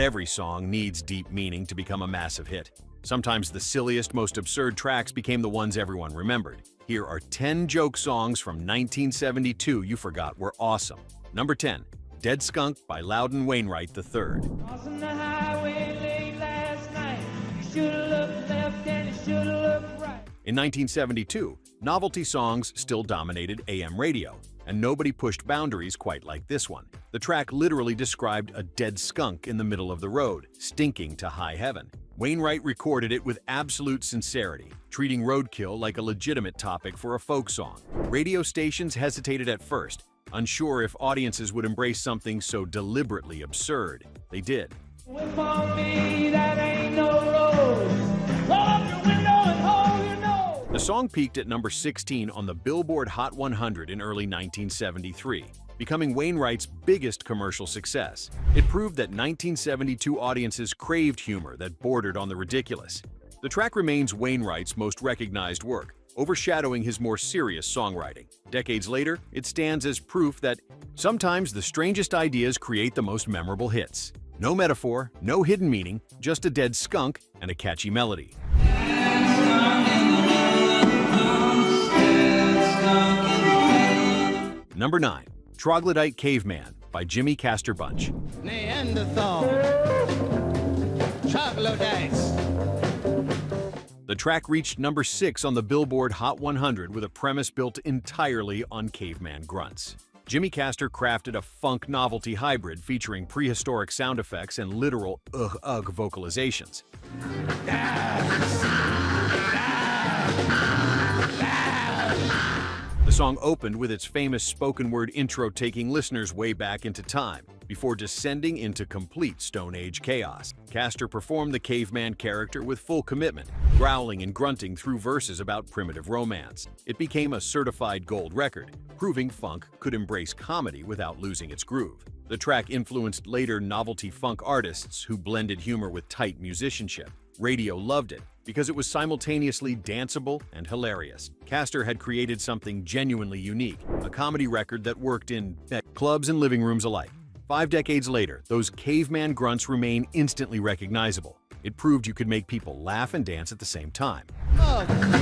every song needs deep meaning to become a massive hit. Sometimes the silliest, most absurd tracks became the ones everyone remembered. Here are 10 joke songs from 1972 you forgot were awesome. Number 10, Dead Skunk by Loudon Wainwright III. Crossing the highway late last night. You should've looked left and you should've looked right. In 1972, novelty songs still dominated AM radio, and nobody pushed boundaries quite like this one. The track literally described a dead skunk in the middle of the road, stinking to high heaven. Wainwright recorded it with absolute sincerity, treating roadkill like a legitimate topic for a folk song. Radio stations hesitated at first, unsure if audiences would embrace something so deliberately absurd. They did. Whip on me, that ain't no road. Roll up your window and hold your nose. The song peaked at number 16 on the Billboard Hot 100 in early 1973, becoming Wainwright's biggest commercial success. It proved that 1972 audiences craved humor that bordered on the ridiculous. The track remains Wainwright's most recognized work, overshadowing his more serious songwriting. Decades later, it stands as proof that sometimes the strangest ideas create the most memorable hits. No metaphor, no hidden meaning, just a dead skunk and a catchy melody. Number 9, Troglodyte Caveman by Jimmy Castor Bunch. Neanderthal, Troglodytes. The track reached number 6 on the Billboard Hot 100 with a premise built entirely on caveman grunts. Jimmy Castor crafted a funk novelty hybrid featuring prehistoric sound effects and literal ugh-ugh vocalizations. The song opened with its famous spoken word intro taking listeners way back into time, before descending into complete Stone Age chaos. Castor performed the caveman character with full commitment, growling and grunting through verses about primitive romance. It became a certified gold record, proving funk could embrace comedy without losing its groove. The track influenced later novelty funk artists who blended humor with tight musicianship. Radio loved it because it was simultaneously danceable and hilarious. Castor had created something genuinely unique, a comedy record that worked in clubs and living rooms alike. 5 decades later, those caveman grunts remain instantly recognizable. It proved you could make people laugh and dance at the same time.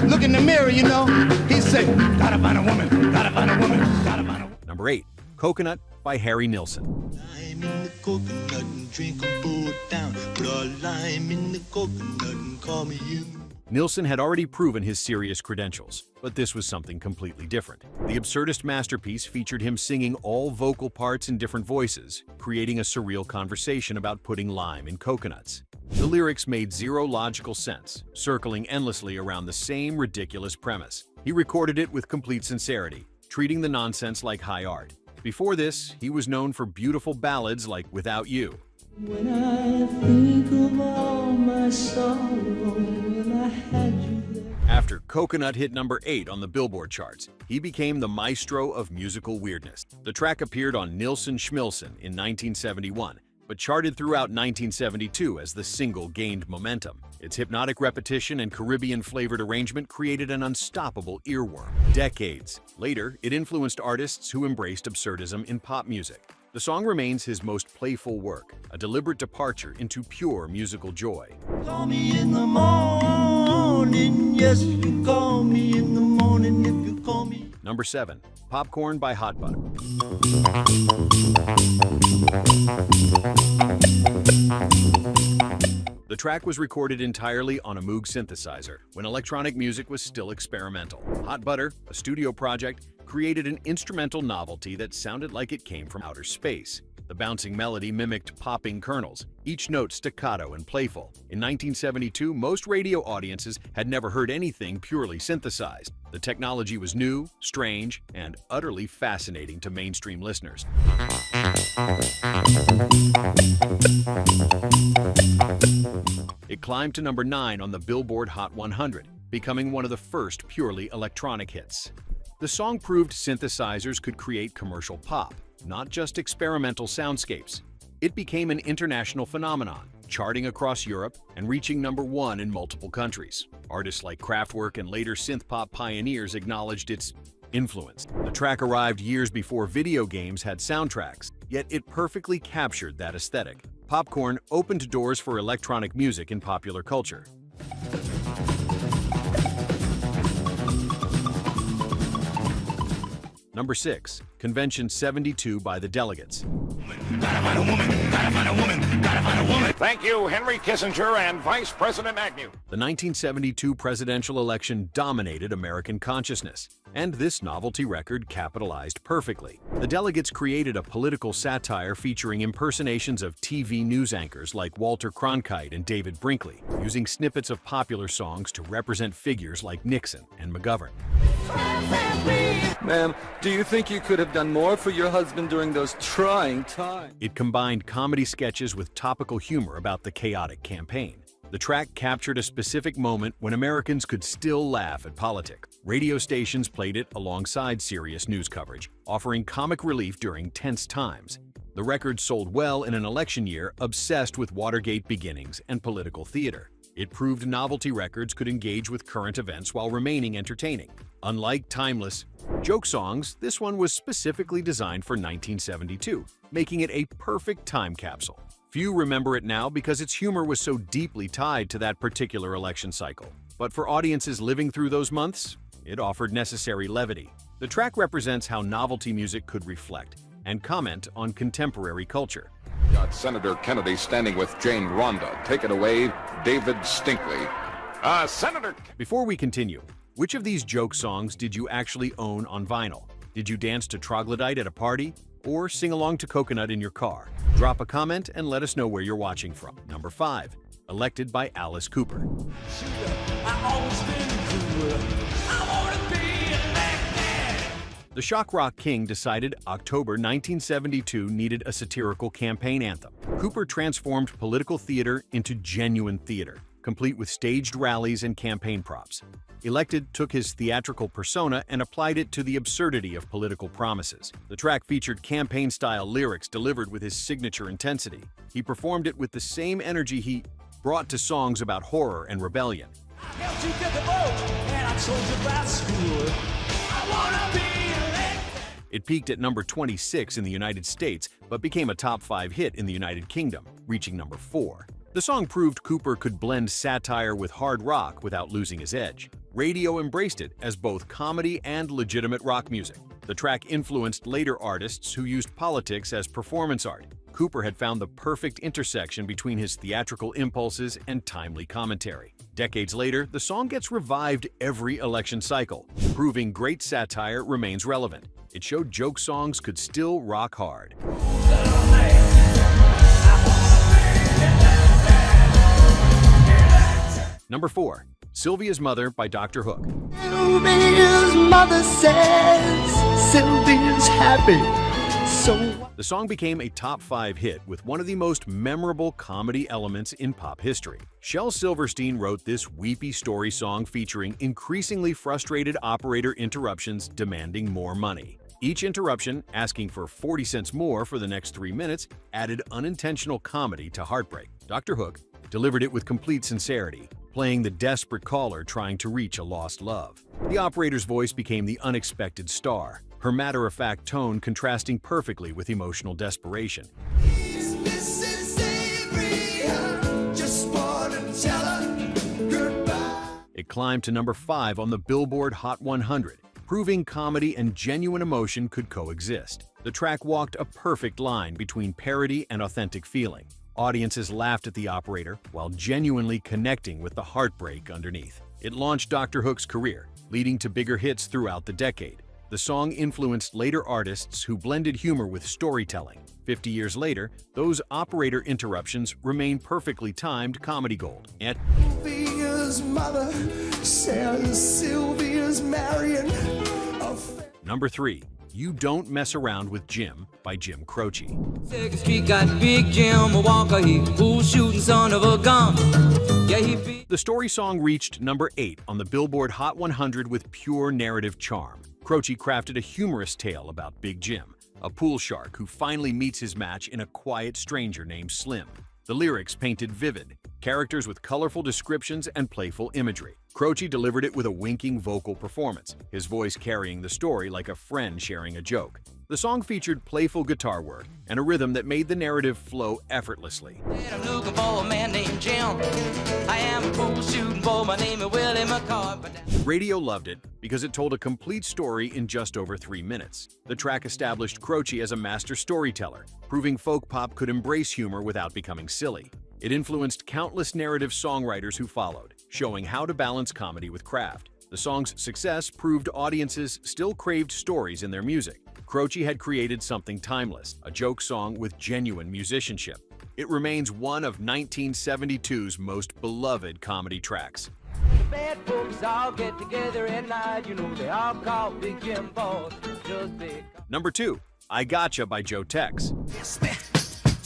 Look in the mirror, you know. He said, gotta find a woman, gotta find a woman, gotta find a woman. Number 8, Coconut by Harry Nilsson. Lime in the coconut and drink 'em both down. Put a lime in the coconut and call me you. Nilsson had already proven his serious credentials, but this was something completely different. The absurdist masterpiece featured him singing all vocal parts in different voices, creating a surreal conversation about putting lime in coconuts. The lyrics made zero logical sense, circling endlessly around the same ridiculous premise. He recorded it with complete sincerity, treating the nonsense like high art. Before this, he was known for beautiful ballads like Without You. When I think of all my sorrow when I had you there. After Coconut hit number 8 on the Billboard charts, he became the maestro of musical weirdness. The track appeared on Nilsson Schmilsson in 1971, but charted throughout 1972 as the single gained momentum. Its hypnotic repetition and Caribbean-flavored arrangement created an unstoppable earworm. Decades later, it influenced artists who embraced absurdism in pop music. The song remains his most playful work, a deliberate departure into pure musical joy. Call me in the morning, yes, you call me in the morning if you call me. Number 7, Popcorn by Hot Butter. The track was recorded entirely on a Moog synthesizer when electronic music was still experimental. Hot Butter, a studio project, created an instrumental novelty that sounded like it came from outer space. The bouncing melody mimicked popping kernels, each note staccato and playful. In 1972, most radio audiences had never heard anything purely synthesized. The technology was new, strange, and utterly fascinating to mainstream listeners. It climbed to number 9 on the Billboard Hot 100, becoming one of the first purely electronic hits. The song proved synthesizers could create commercial pop, not just experimental soundscapes. It became an international phenomenon, charting across Europe and reaching number 1 in multiple countries. Artists like Kraftwerk and later synthpop pioneers acknowledged its influence. The track arrived years before video games had soundtracks, yet it perfectly captured that aesthetic. Popcorn opened doors for electronic music in popular culture. Number 6. Convention 72 by the Delegates. Thank you, Henry Kissinger and Vice President Agnew. The 1972 presidential election dominated American consciousness, and this novelty record capitalized perfectly. The Delegates created a political satire featuring impersonations of TV news anchors like Walter Cronkite and David Brinkley, using snippets of popular songs to represent figures like Nixon and McGovern. Ma'am, do you think you could have done more for your husband during those trying times? It combined comedy sketches with topical humor about the chaotic campaign. The track captured a specific moment when Americans could still laugh at politics. Radio stations played it alongside serious news coverage, offering comic relief during tense times. The record sold well in an election year obsessed with Watergate beginnings and political theater. It proved novelty records could engage with current events while remaining entertaining. Unlike timeless joke songs, this one was specifically designed for 1972, making it a perfect time capsule. Few remember it now because its humor was so deeply tied to that particular election cycle. But for audiences living through those months, it offered necessary levity. The track represents how novelty music could reflect and comment on contemporary culture. Got Senator Kennedy standing with Jane Rhonda. Take it away, David Stinkley. Senator... Before we continue, which of these joke songs did you actually own on vinyl? Did you dance to Troglodyte at a party? Or sing along to Coconut in your car? Drop a comment and let us know where you're watching from. Number 5. Elected by Alice Cooper. The shock rock king decided October 1972 needed a satirical campaign anthem. Cooper transformed political theater into genuine theater, complete with staged rallies and campaign props. Elected took his theatrical persona and applied it to the absurdity of political promises. The track featured campaign-style lyrics delivered with his signature intensity. He performed it with the same energy he brought to songs about horror and rebellion. I helped you get the vote, and I told you about school. I wanna be elected. It peaked at number 26 in the United States, but became a top 5 hit in the United Kingdom, reaching number 4. The song proved Cooper could blend satire with hard rock without losing his edge. Radio embraced it as both comedy and legitimate rock music. The track influenced later artists who used politics as performance art. Cooper had found the perfect intersection between his theatrical impulses and timely commentary. Decades later, the song gets revived every election cycle, proving great satire remains relevant. It showed joke songs could still rock hard. Number 4. Sylvia's Mother by Dr. Hook. Sylvia's mother says Sylvia's happy, so... The song became a top 5 hit with one of the most memorable comedy elements in pop history. Shel Silverstein wrote this weepy story song featuring increasingly frustrated operator interruptions demanding more money. Each interruption, asking for 40 cents more for the next 3 minutes, added unintentional comedy to heartbreak. Dr. Hook delivered it with complete sincerity, playing the desperate caller trying to reach a lost love. The operator's voice became the unexpected star, her matter-of-fact tone contrasting perfectly with emotional desperation. It climbed to number 5 on the Billboard Hot 100, proving comedy and genuine emotion could coexist. The track walked a perfect line between parody and authentic feeling. Audiences laughed at the operator while genuinely connecting with the heartbreak underneath. It launched Dr. Hook's career, leading to bigger hits throughout the decade. The song influenced later artists who blended humor with storytelling. 50 years later, those operator interruptions remain perfectly timed comedy gold. And Sylvia's mother says Sylvia's marrying a... Number 3. You Don't Mess Around with Jim by Jim Croce. Second Street got Big Jim Walker, he who's shooting son of a gun. Yeah, The story song reached number 8 on the Billboard Hot 100 with pure narrative charm. Croce crafted a humorous tale about Big Jim, a pool shark who finally meets his match in a quiet stranger named Slim. The lyrics painted vivid characters with colorful descriptions and playful imagery. Croce delivered it with a winking vocal performance, his voice carrying the story like a friend sharing a joke. The The song featured playful guitar work and a rhythm that made the narrative flow effortlessly. I'm looking for a man named Jim. I am a pool shooting boy. My name is Willie McCoy. Radio loved it because it told a complete story in just over 3 minutes. The track established Croce as a master storyteller, proving folk pop could embrace humor without becoming silly. It influenced countless narrative songwriters who followed, showing how to balance comedy with craft. The song's success proved audiences still craved stories in their music. Croce had created something timeless, a joke song with genuine musicianship. It remains one of 1972's most beloved comedy tracks. The bad folks all get together at night. You know they all call Big Jim boss. Just big. Number 2, I Gotcha by Joe Tex. Yes, man.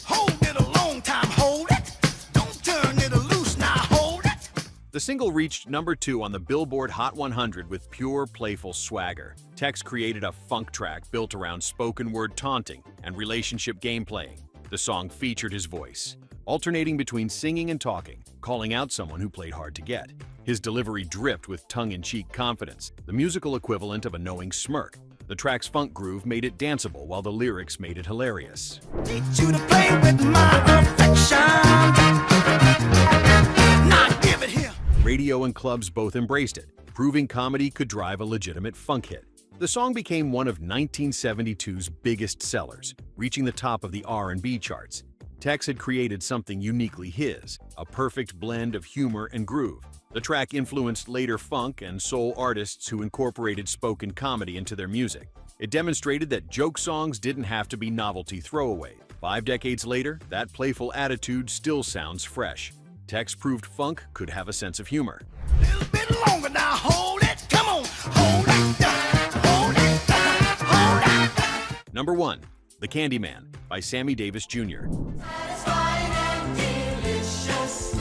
Hold it a long time, hold it. Don't turn it loose, now hold it. The single reached number 2 on the Billboard Hot 100 with pure, playful swagger. Tex created a funk track built around spoken word taunting and relationship gameplaying. The song featured his voice, alternating between singing and talking, calling out someone who played hard to get. His delivery dripped with tongue-in-cheek confidence, the musical equivalent of a knowing smirk. The track's funk groove made it danceable, while the lyrics made it hilarious. Teach you to play with my affection. Now give it here. Radio and clubs both embraced it, proving comedy could drive a legitimate funk hit. The song became one of 1972's biggest sellers, reaching the top of the R&B charts. Tex had created something uniquely his, a perfect blend of humor and groove. The track influenced later funk and soul artists who incorporated spoken comedy into their music. It demonstrated that joke songs didn't have to be novelty throwaway. 5 decades later, that playful attitude still sounds fresh. Tex proved funk could have a sense of humor. A little bit longer now, hold it. Come on, hold it. Hold it. Hold it. Number 1, The Candyman by Sammy Davis Jr. Satisfying and delicious.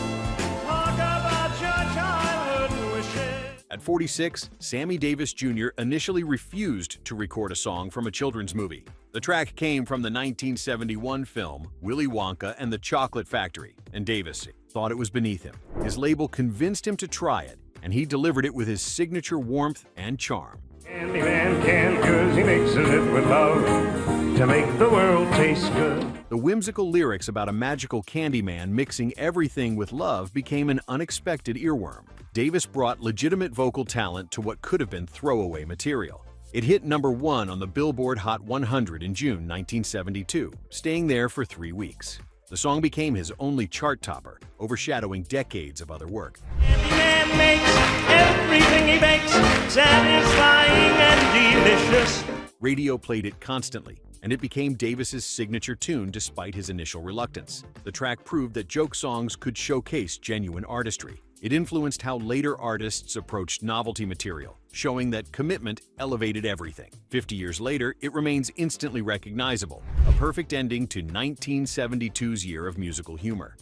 Talk about your childhood wishes. At 46, Sammy Davis Jr. initially refused to record a song from a children's movie. The track came from the 1971 film Willy Wonka and the Chocolate Factory, and Davis thought it was beneath him. His label convinced him to try it, and he delivered it with his signature warmth and charm. Candyman can, 'cause he mixes it with love to make the world taste good. The whimsical lyrics about a magical Candyman mixing everything with love became an unexpected earworm. Davis brought legitimate vocal talent to what could have been throwaway material. It hit number 1 on the Billboard Hot 100 in June 1972, staying there for 3 weeks. The song became his only chart topper, overshadowing decades of other work. Candyman makes everything he bakes satisfying and delicious. Radio played it constantly, and it became Davis's signature tune despite his initial reluctance. The track proved that joke songs could showcase genuine artistry. It influenced how later artists approached novelty material, showing that commitment elevated everything. 50 years later, it remains instantly recognizable, a perfect ending to 1972's year of musical humor.